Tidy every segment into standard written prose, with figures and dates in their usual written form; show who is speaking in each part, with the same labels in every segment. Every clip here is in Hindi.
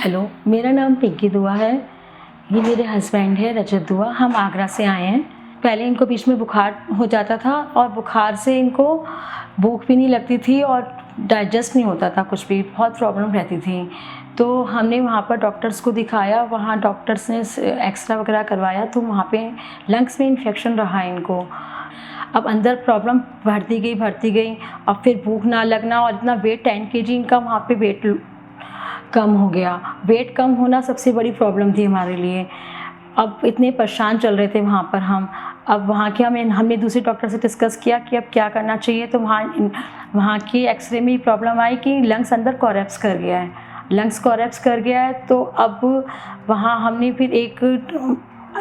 Speaker 1: हेलो, मेरा नाम पिंकी दुआ है। ये मेरे हस्बैंड है रजत दुआ। हम आगरा से आए हैं। पहले इनको बीच में बुखार हो जाता था और बुखार से इनको भूख भी नहीं लगती थी और डाइजेस्ट नहीं होता था, कुछ भी बहुत प्रॉब्लम रहती थी। तो हमने वहाँ पर डॉक्टर्स को दिखाया। वहाँ डॉक्टर्स ने एक्सरा वगैरह करवाया तो वहाँ पे लंग्स में इन्फेक्शन रहा इनको। अब अंदर प्रॉब्लम बढ़ती गई। अब फिर भूख ना लगना और इतना वेट 10 kg इनका वहाँ पे वेट कम हो गया। वेट कम होना सबसे बड़ी प्रॉब्लम थी हमारे लिए। अब इतने परेशान चल रहे थे वहाँ पर हम। अब वहाँ के हमने दूसरे डॉक्टर से डिस्कस किया कि अब क्या करना चाहिए। तो वहाँ की एक्सरे में प्रॉब्लम आई कि लंग्स अंदर कोलैप्स कर गया है। लंग्स कोलैप्स कर गया है तो अब वहाँ हमने फिर एक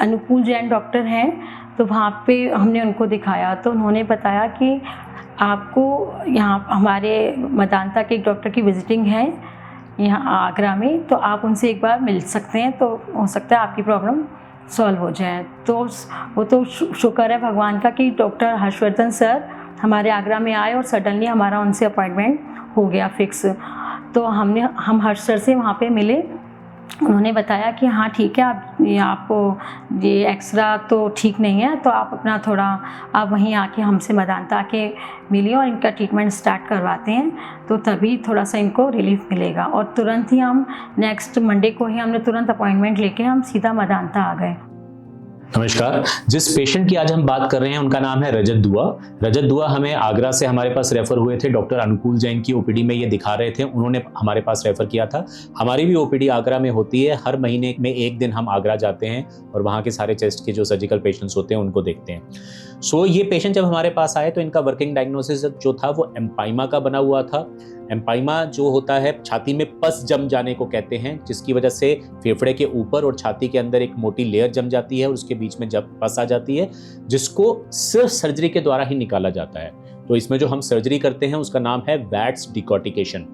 Speaker 1: अनुकूल जैन डॉक्टर हैं तो वहाँ पे हमने उनको दिखाया तो उन्होंने बताया कि आपको यहाँ हमारे मेदांता के एक डॉक्टर की विजिटिंग है यहाँ आगरा में, तो आप उनसे एक बार मिल सकते हैं तो हो सकता है आपकी प्रॉब्लम सॉल्व हो जाए। तो वो तो शुक्र है भगवान का कि डॉक्टर हर्षवर्धन सर हमारे आगरा में आए और सडनली हमारा उनसे अपॉइंटमेंट हो गया फिक्स। तो हम हर्ष सर से वहाँ पे मिले। उन्होंने बताया कि हाँ ठीक है, आपको ये एक्सरा तो ठीक नहीं है तो आप अपना थोड़ा आप वहीं आके हमसे मेदांता आके मिलिए और इनका ट्रीटमेंट स्टार्ट करवाते हैं तो तभी थोड़ा सा इनको रिलीफ मिलेगा। और तुरंत ही हम नेक्स्ट मंडे को ही हमने तुरंत अपॉइंटमेंट लेके हम सीधा मेदांता आ गए।
Speaker 2: नमस्कार। जिस पेशेंट की आज हम बात कर रहे हैं उनका नाम है रजत दुआ। रजत दुआ हमें आगरा से हमारे पास रेफर हुए थे। डॉक्टर अनुकूल जैन की ओपीडी में ये दिखा रहे थे, उन्होंने हमारे पास रेफर किया था। हमारी भी ओपीडी आगरा में होती है। हर महीने में एक दिन हम आगरा जाते हैं और वहाँ के सारे चेस्ट के जो सर्जिकल पेशेंट्स होते हैं उनको देखते हैं। ये पेशेंट जब हमारे पास आए तो इनका वर्किंग डायग्नोसिस जो था वो एम्पाइमा का बना हुआ था। एम्पाइमा जो होता है छाती में पस जम जाने को कहते हैं, जिसकी वजह से फेफड़े के ऊपर और छाती के अंदर एक मोटी लेयर जम जाती है और उसके बीच में जब पस आ जाती है, जिसको सिर्फ सर्जरी के द्वारा ही निकाला जाता है। तो इसमें जो हम सर्जरी करते हैं उसका नाम है वैट्स डिकॉर्टिकेशन।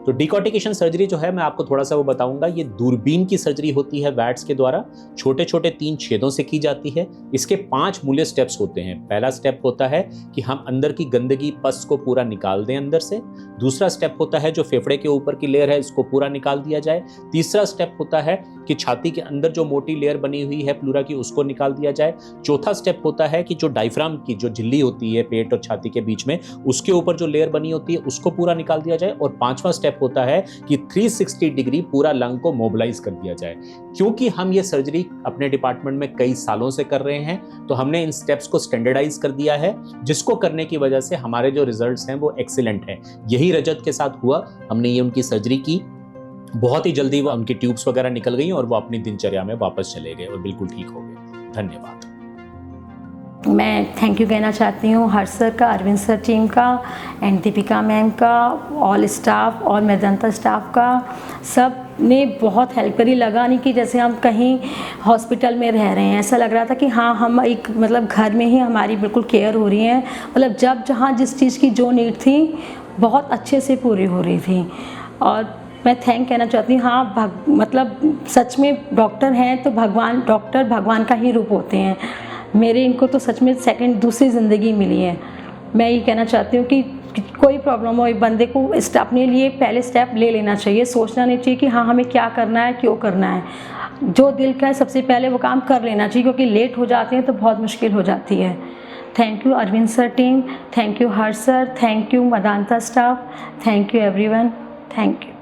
Speaker 2: तो डिकॉर्टिकेशन सर्जरी जो है मैं आपको थोड़ा सा वो बताऊंगा। ये दूरबीन की सर्जरी होती है वैट्स के द्वारा, छोटे छोटे 3 छेदों से की जाती है। इसके 5 मूल्य स्टेप्स होते हैं। पहला स्टेप होता है कि हम अंदर की गंदगी पस को पूरा निकाल दें अंदर से। दूसरा स्टेप होता है जो फेफड़े के ऊपर की लेयर है इसको पूरा निकाल दिया जाए। तीसरा स्टेप होता है कि छाती के अंदर जो मोटी लेयर बनी हुई है प्लूरा की उसको निकाल दिया जाए। चौथा स्टेप होता है कि जो डायफ्राम की जो झिल्ली होती है पेट और छाती के बीच में उसके ऊपर जो लेयर बनी होती है उसको पूरा निकाल दिया जाए। और 5वां स्टेप होता है कि 360 डिग्री पूरा लंग को मोबिलाइज कर दिया जाए। क्योंकि हम ये सर्जरी अपने डिपार्टमेंट में कई सालों से कर रहे हैं तो हमने इन स्टेप्स को स्टैंडर्डाइज कर दिया है, जिसको करने की वजह से हमारे जो रिजल्ट्स हैं वो एक्सीलेंट हैं। यही रजत के साथ हुआ। हमने ये उनकी सर्जरी की, बहुत ही जल्दी वो उनकी ट्यूब्स वगैरह निकल गई और वो अपनी दिनचर्या में वापस चले गए और बिल्कुल ठीक हो गए। धन्यवाद।
Speaker 1: मैं थैंक यू कहना चाहती हूँ हर्ष सर का, अरविंद सर टीम का, एंड दीपिका मैम का, ऑल स्टाफ और मेदांता स्टाफ का। सब ने बहुत हेल्प करी। लगा नहीं कि जैसे हम कहीं हॉस्पिटल में रह रहे हैं, ऐसा लग रहा था कि हाँ हम एक मतलब घर में ही हमारी बिल्कुल केयर हो रही है। मतलब जब जहाँ जिस चीज़ की जो नीड थी बहुत अच्छे से पूरी हो रही थी। और मैं थैंक कहना चाहती हूँ। हाँ मतलब सच में डॉक्टर हैं तो डॉक्टर भगवान का ही रूप होते हैं। मेरे इनको तो सच में दूसरी ज़िंदगी मिली है। मैं ये कहना चाहती हूँ कि कोई प्रॉब्लम हो एक बंदे को अपने लिए पहले स्टेप ले लेना चाहिए। सोचना नहीं चाहिए कि हाँ हमें क्या करना है, क्यों करना है। जो दिल का है सबसे पहले वो काम कर लेना चाहिए, क्योंकि लेट हो जाते हैं तो बहुत मुश्किल हो जाती है। Thank you Arvind sir team, thank you Harsh sir, thank you Medanta staff, thank you everyone, thank you.